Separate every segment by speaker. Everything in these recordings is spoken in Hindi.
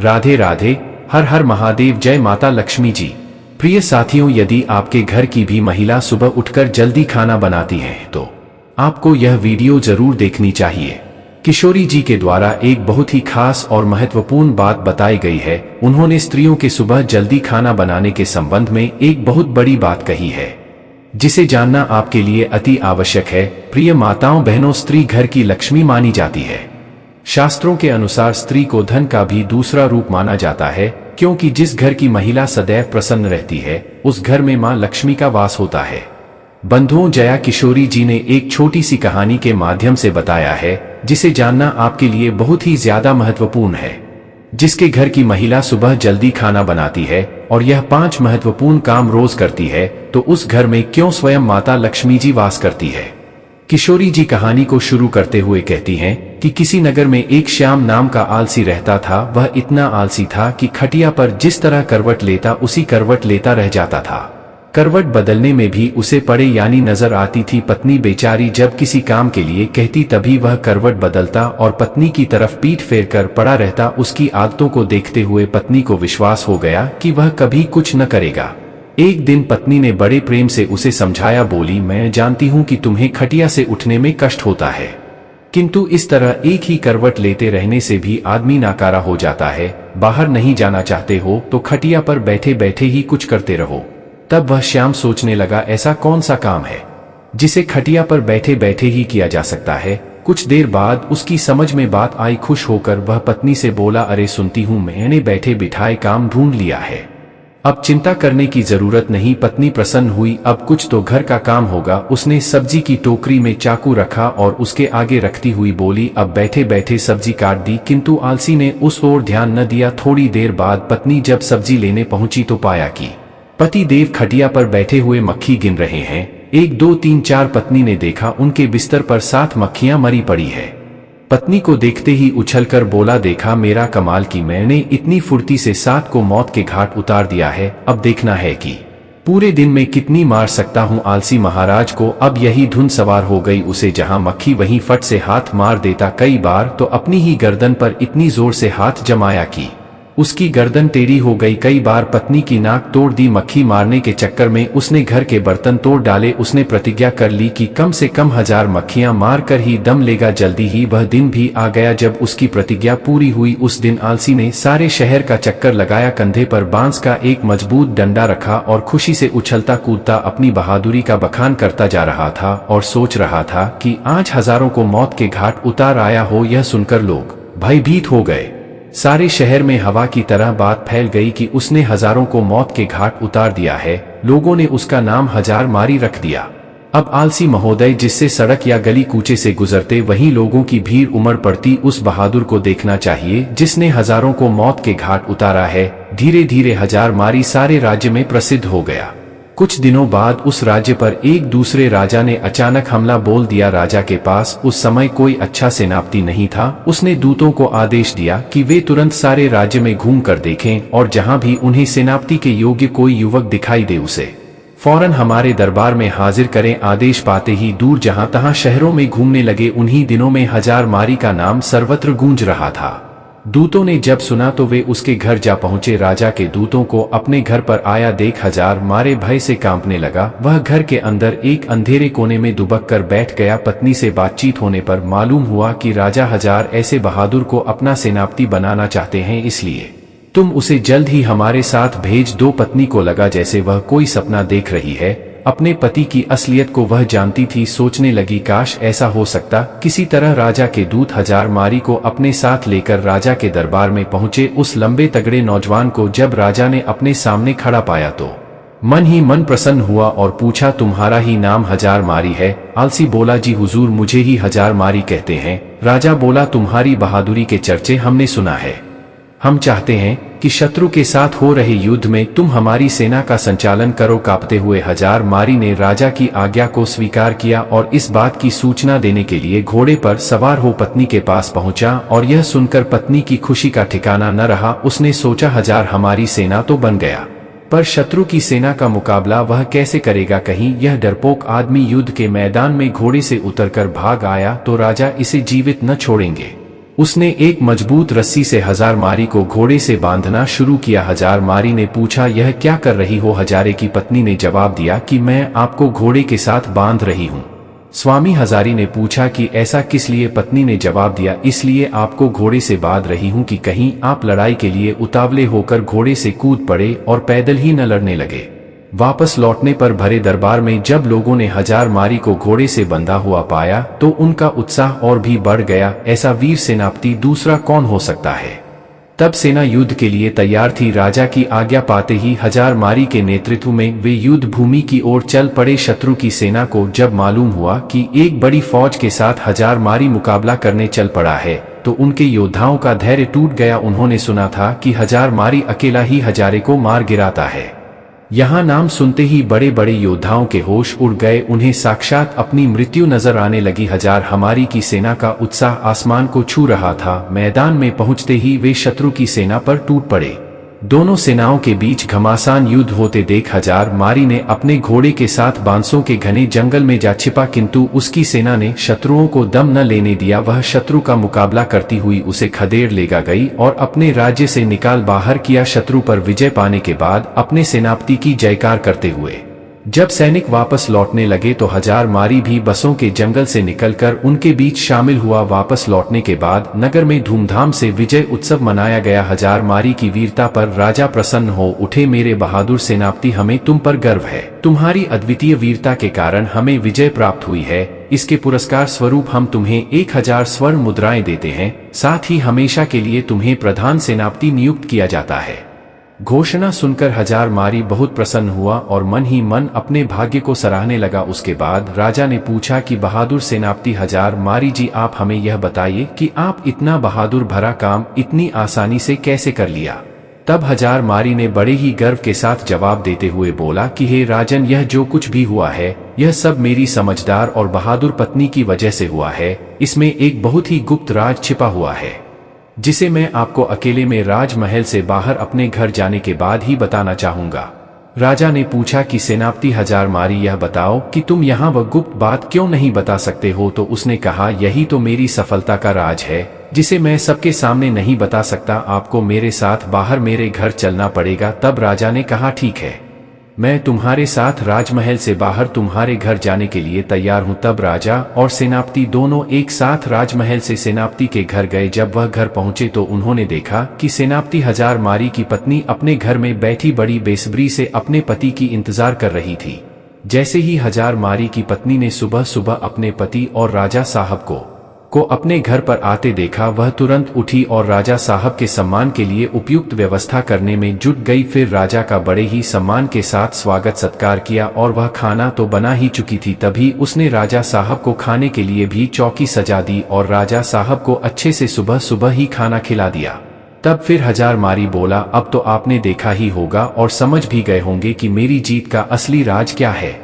Speaker 1: राधे राधे, हर हर महादेव, जय माता लक्ष्मी जी। प्रिय साथियों, यदि आपके घर की भी महिला सुबह उठकर जल्दी खाना बनाती है तो आपको यह वीडियो जरूर देखनी चाहिए। किशोरी जी के द्वारा एक बहुत ही खास और महत्वपूर्ण बात बताई गई है। उन्होंने स्त्रियों के सुबह जल्दी खाना बनाने के संबंध में एक बहुत बड़ी बात कही है, जिसे जानना आपके लिए अति आवश्यक है। प्रिय माताओं बहनों, स्त्री घर की लक्ष्मी मानी जाती है। शास्त्रों के अनुसार स्त्री को धन का भी दूसरा रूप माना जाता है, क्योंकि जिस घर की महिला सदैव प्रसन्न रहती है उस घर में मां लक्ष्मी का वास होता है। बंधुओं, जया किशोरी जी ने एक छोटी सी कहानी के माध्यम से बताया है, जिसे जानना आपके लिए बहुत ही ज्यादा महत्वपूर्ण है। जिसके घर की महिला सुबह जल्दी खाना बनाती है और यह 5 महत्वपूर्ण काम रोज करती है, तो उस घर में क्यों स्वयं माता लक्ष्मी जी वास करती है। किशोरी जी कहानी को शुरू करते हुए कहती हैं कि किसी नगर में एक श्याम नाम का आलसी रहता था। वह इतना आलसी था कि खटिया पर जिस तरह करवट लेता उसी करवट लेता रह जाता था। करवट बदलने में भी उसे पड़े यानी नजर आती थी। पत्नी बेचारी जब किसी काम के लिए कहती तभी वह करवट बदलता और पत्नी की तरफ पीठ फेर कर पड़ा रहता। उसकी आदतों को देखते हुए पत्नी को विश्वास हो गया कि वह कभी कुछ न करेगा। एक दिन पत्नी ने बड़े प्रेम से उसे समझाया, बोली, मैं जानती हूं कि तुम्हें खटिया से उठने में कष्ट होता है, किंतु इस तरह एक ही करवट लेते रहने से भी आदमी नाकारा हो जाता है। बाहर नहीं जाना चाहते हो तो खटिया पर बैठे बैठे ही कुछ करते रहो। तब वह श्याम सोचने लगा, ऐसा कौन सा काम है जिसे खटिया पर बैठे बैठे ही किया जा सकता है। कुछ देर बाद उसकी समझ में बात आई। खुश होकर वह पत्नी से बोला, अरे सुनती हूं, मैंने बैठे बिठाए काम ढूंढ लिया है, अब चिंता करने की जरूरत नहीं। पत्नी प्रसन्न हुई, अब कुछ तो घर का काम होगा। उसने सब्जी की टोकरी में चाकू रखा और उसके आगे रखती हुई बोली, अब बैठे बैठे सब्जी काट दी। किंतु आलसी ने उस ओर ध्यान न दिया। थोड़ी देर बाद पत्नी जब सब्जी लेने पहुंची तो पाया कि पति देव खटिया पर बैठे हुए मक्खी गिन रहे हैं। 1 2 3 4 पत्नी ने देखा, उनके बिस्तर पर 7 मक्खियां मरी पड़ी है। पत्नी को देखते ही उछलकर बोला, देखा मेरा कमाल की मैंने इतनी फुर्ती से 7 को मौत के घाट उतार दिया है। अब देखना है कि पूरे दिन में कितनी मार सकता हूं। आलसी महाराज को अब यही धुन सवार हो गई। उसे जहां मक्खी वहीं फट से हाथ मार देता। कई बार तो अपनी ही गर्दन पर इतनी जोर से हाथ जमाया कि उसकी गर्दन टेढ़ी हो गई। कई बार पत्नी की नाक तोड़ दी। मक्खी मारने के चक्कर में उसने घर के बर्तन तोड़ डाले। उसने प्रतिज्ञा कर ली कि कम से कम 1000 मक्खियां मार कर ही दम लेगा। जल्दी ही वह दिन भी आ गया जब उसकी प्रतिज्ञा पूरी हुई। उस दिन आलसी ने सारे शहर का चक्कर लगाया। कंधे पर बांस का एक मजबूत डंडा रखा और खुशी से उछलता कूदता अपनी बहादुरी का बखान करता जा रहा था और सोच रहा था कि आज हजारों को मौत के घाट उतार आया हो। यह सुनकर लोग भयभीत हो गए। सारे शहर में हवा की तरह बात फैल गई कि उसने हजारों को मौत के घाट उतार दिया है। लोगों ने उसका नाम 1000 मारी रख दिया। अब आलसी महोदय जिससे सड़क या गली कूचे से गुजरते वहीं लोगों की भीड़ उमड़ पड़ती। उस बहादुर को देखना चाहिए जिसने हजारों को मौत के घाट उतारा है। धीरे धीरे 1000 मारी सारे राज्य में प्रसिद्ध हो गया। कुछ दिनों बाद उस राज्य पर एक दूसरे राजा ने अचानक हमला बोल दिया। राजा के पास उस समय कोई अच्छा सेनापति नहीं था। उसने दूतों को आदेश दिया कि वे तुरंत सारे राज्य में घूम कर देखें और जहां भी उन्हें सेनापति के योग्य कोई युवक दिखाई दे उसे फौरन हमारे दरबार में हाजिर करें। आदेश पाते ही दूर जहां तहां शहरों में घूमने लगे। उन्हीं दिनों में 1000 मारी का नाम सर्वत्र गूंज रहा था। दूतों ने जब सुना तो वे उसके घर जा पहुंचे। राजा के दूतों को अपने घर पर आया देख 1000 मारे भय से कांपने लगा। वह घर के अंदर एक अंधेरे कोने में दुबक कर बैठ गया। पत्नी से बातचीत होने पर मालूम हुआ कि राजा 1000 ऐसे बहादुर को अपना सेनापति बनाना चाहते हैं, इसलिए तुम उसे जल्द ही हमारे साथ भेज दो। पत्नी को लगा जैसे वह कोई सपना देख रही है। अपने पति की असलियत को वह जानती थी। सोचने लगी, काश ऐसा हो सकता। किसी तरह राजा के दूत 1000 मारी को अपने साथ लेकर राजा के दरबार में पहुंचे। उस लंबे तगड़े नौजवान को जब राजा ने अपने सामने खड़ा पाया तो मन ही मन प्रसन्न हुआ और पूछा, तुम्हारा ही नाम 1000 मारी है? आलसी बोला, जी हुजूर, मुझे ही 1000 मारी कहते हैं। राजा बोला, तुम्हारी बहादुरी के चर्चे हमने सुना है। हम चाहते हैं कि शत्रु के साथ हो रहे युद्ध में तुम हमारी सेना का संचालन करो। कांपते हुए 1000 मारी ने राजा की आज्ञा को स्वीकार किया और इस बात की सूचना देने के लिए घोड़े पर सवार हो पत्नी के पास पहुंचा। और यह सुनकर पत्नी की खुशी का ठिकाना न रहा। उसने सोचा, 1000 हमारी सेना तो बन गया, पर शत्रु की सेना का मुकाबला वह कैसे करेगा? कहीं यह डरपोक आदमी युद्ध के मैदान में घोड़े से उतरकर भाग आया तो राजा इसे जीवित न छोड़ेंगे। उसने एक मजबूत रस्सी से हजारमारी को घोड़े से बांधना शुरू किया। हजारमारी ने पूछा, यह क्या कर रही हो? हजारे की पत्नी ने जवाब दिया कि मैं आपको घोड़े के साथ बांध रही हूँ। स्वामी हजारी ने पूछा कि ऐसा किस लिए? पत्नी ने जवाब दिया, इसलिए आपको घोड़े से बांध रही हूँ कि कहीं आप लड़ाई के लिए उतावले होकर घोड़े से कूद पड़े और पैदल ही न लड़ने लगे। वापस लौटने पर भरे दरबार में जब लोगों ने हजारमारी को घोड़े से बंधा हुआ पाया तो उनका उत्साह और भी बढ़ गया। ऐसा वीर सेनापति दूसरा कौन हो सकता है? तब सेना युद्ध के लिए तैयार थी। राजा की आज्ञा पाते ही हजारमारी के नेतृत्व में वे युद्ध भूमि की ओर चल पड़े। शत्रु की सेना को जब मालूम हुआ कि एक बड़ी फौज के साथ हजारमारी मुकाबला करने चल पड़ा है तो उनके योद्धाओं का धैर्य टूट गया। उन्होंने सुना था कि हजारमारी अकेला ही हजारे को मार गिराता है। यहाँ नाम सुनते ही बड़े बड़े योद्धाओं के होश उड़ गए। उन्हें साक्षात अपनी मृत्यु नजर आने लगी। हजारमारी की सेना का उत्साह आसमान को छू रहा था। मैदान में पहुंचते ही वे शत्रु की सेना पर टूट पड़े। दोनों सेनाओं के बीच घमासान युद्ध होते देख हजारमारी ने अपने घोड़े के साथ बांसों के घने जंगल में जा छिपा, किंतु उसकी सेना ने शत्रुओं को दम न लेने दिया। वह शत्रु का मुकाबला करती हुई उसे खदेड़ लेगा गई और अपने राज्य से निकाल बाहर किया। शत्रु पर विजय पाने के बाद अपने सेनापति की जयकार करते हुए जब सैनिक वापस लौटने लगे तो हजारमारी भी बसों के जंगल से निकलकर उनके बीच शामिल हुआ। वापस लौटने के बाद नगर में धूमधाम से विजय उत्सव मनाया गया। हजारमारी की वीरता पर राजा प्रसन्न हो उठे। मेरे बहादुर सेनापति, हमें तुम पर गर्व है। तुम्हारी अद्वितीय वीरता के कारण हमें विजय प्राप्त हुई है। इसके पुरस्कार स्वरूप हम तुम्हें 1000 स्वर्ण मुद्राएं देते हैं। साथ ही हमेशा के लिए तुम्हें प्रधान सेनापति नियुक्त किया जाता है। घोषणा सुनकर हजारमारी बहुत प्रसन्न हुआ और मन ही मन अपने भाग्य को सराहने लगा। उसके बाद राजा ने पूछा कि बहादुर सेनापति हजारमारी जी, आप हमें यह बताइए कि आप इतना बहादुर भरा काम इतनी आसानी से कैसे कर लिया? तब हजारमारी ने बड़े ही गर्व के साथ जवाब देते हुए बोला कि हे राजन, यह जो कुछ भी हुआ है यह सब मेरी समझदार और बहादुर पत्नी की वजह से हुआ है। इसमें एक बहुत ही गुप्त राज छिपा हुआ है जिसे मैं आपको अकेले में राजमहल से बाहर अपने घर जाने के बाद ही बताना चाहूंगा। राजा ने पूछा कि सेनापति हजारमारी, यह बताओ कि तुम यहाँ वह गुप्त बात क्यों नहीं बता सकते हो? तो उसने कहा, यही तो मेरी सफलता का राज है जिसे मैं सबके सामने नहीं बता सकता। आपको मेरे साथ बाहर मेरे घर चलना पड़ेगा। तब राजा ने कहा, ठीक है, मैं तुम्हारे साथ राजमहल से बाहर तुम्हारे घर जाने के लिए तैयार हूं। तब राजा और सेनापति दोनों एक साथ राजमहल से सेनापति के घर गए। जब वह घर पहुंचे तो उन्होंने देखा कि सेनापति हजारमारी की पत्नी अपने घर में बैठी बड़ी बेसब्री से अपने पति की इंतजार कर रही थी। जैसे ही हजारमारी की पत्नी ने सुबह सुबह अपने पति और राजा साहब को अपने घर पर आते देखा, वह तुरंत उठी और राजा साहब के सम्मान के लिए उपयुक्त व्यवस्था करने में जुट गई। फिर राजा का बड़े ही सम्मान के साथ स्वागत सत्कार किया और वह खाना तो बना ही चुकी थी, तभी उसने राजा साहब को खाने के लिए भी चौकी सजा दी और राजा साहब को अच्छे से सुबह सुबह ही खाना खिला दिया। तब फिर हजारमारी बोला, अब तो आपने देखा ही होगा और समझ भी गए होंगे कि मेरी जीत का असली राज क्या है।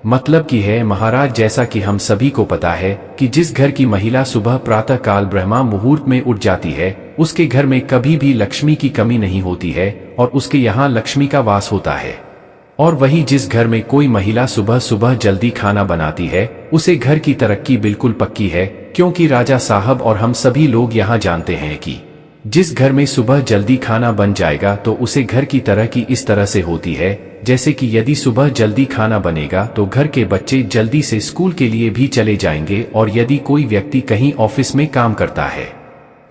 Speaker 1: मतलब की है महाराज, जैसा कि हम सभी को पता है कि जिस घर की महिला सुबह प्रातः काल ब्रह्मा मुहूर्त में उठ जाती है उसके घर में कभी भी लक्ष्मी की कमी नहीं होती है और उसके यहाँ लक्ष्मी का वास होता है। और वही जिस घर में कोई महिला सुबह सुबह जल्दी खाना बनाती है उसे घर की तरक्की बिल्कुल पक्की है, क्योंकि राजा साहब और हम सभी लोग यहाँ जानते हैं कि जिस घर में सुबह जल्दी खाना बन जाएगा तो उसे घर की तरक्की इस तरह से होती है जैसे कि यदि सुबह जल्दी खाना बनेगा तो घर के बच्चे जल्दी से स्कूल के लिए भी चले जाएंगे, और यदि कोई व्यक्ति कहीं ऑफिस में काम करता है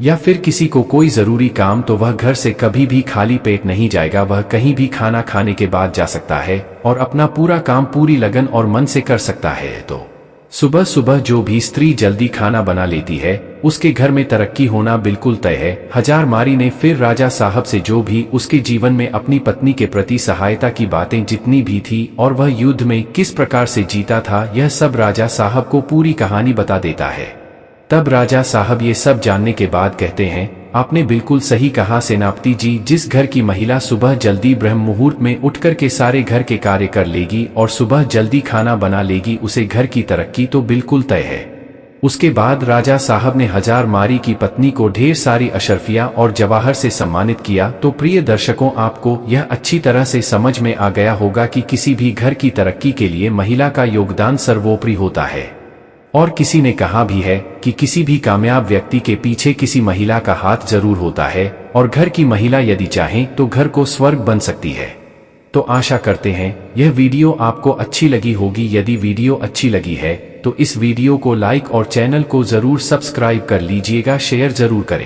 Speaker 1: या फिर किसी को कोई जरूरी काम तो वह घर से कभी भी खाली पेट नहीं जाएगा। वह कहीं भी खाना खाने के बाद जा सकता है और अपना पूरा काम पूरी लगन और मन से कर सकता है। तो सुबह सुबह जो भी स्त्री जल्दी खाना बना लेती है उसके घर में तरक्की होना बिल्कुल तय है। हजारमारी ने फिर राजा साहब से जो भी उसके जीवन में अपनी पत्नी के प्रति सहायता की बातें जितनी भी थी और वह युद्ध में किस प्रकार से जीता था, यह सब राजा साहब को पूरी कहानी बता देता है। तब राजा साहब ये सब जानने के बाद कहते हैं, आपने बिल्कुल सही कहा सेनापति जी, जिस घर की महिला सुबह जल्दी ब्रह्म मुहूर्त में उठकर के सारे घर के कार्य कर लेगी और सुबह जल्दी खाना बना लेगी उसे घर की तरक्की तो बिल्कुल तय है। उसके बाद राजा साहब ने हजारमारी की पत्नी को ढेर सारी अशर्फिया और जवाहर से सम्मानित किया। तो प्रिय दर्शकों, आपको यह अच्छी तरह से समझ में आ गया होगा कि किसी भी घर की तरक्की के लिए महिला का योगदान सर्वोपरि होता है। और किसी ने कहा भी है कि किसी भी कामयाब व्यक्ति के पीछे किसी महिला का हाथ जरूर होता है, और घर की महिला यदि चाहे तो घर को स्वर्ग बन सकती है। तो आशा करते हैं यह वीडियो आपको अच्छी लगी होगी। यदि वीडियो अच्छी लगी है तो इस वीडियो को लाइक और चैनल को जरूर सब्सक्राइब कर लीजिएगा, शेयर जरूर करें।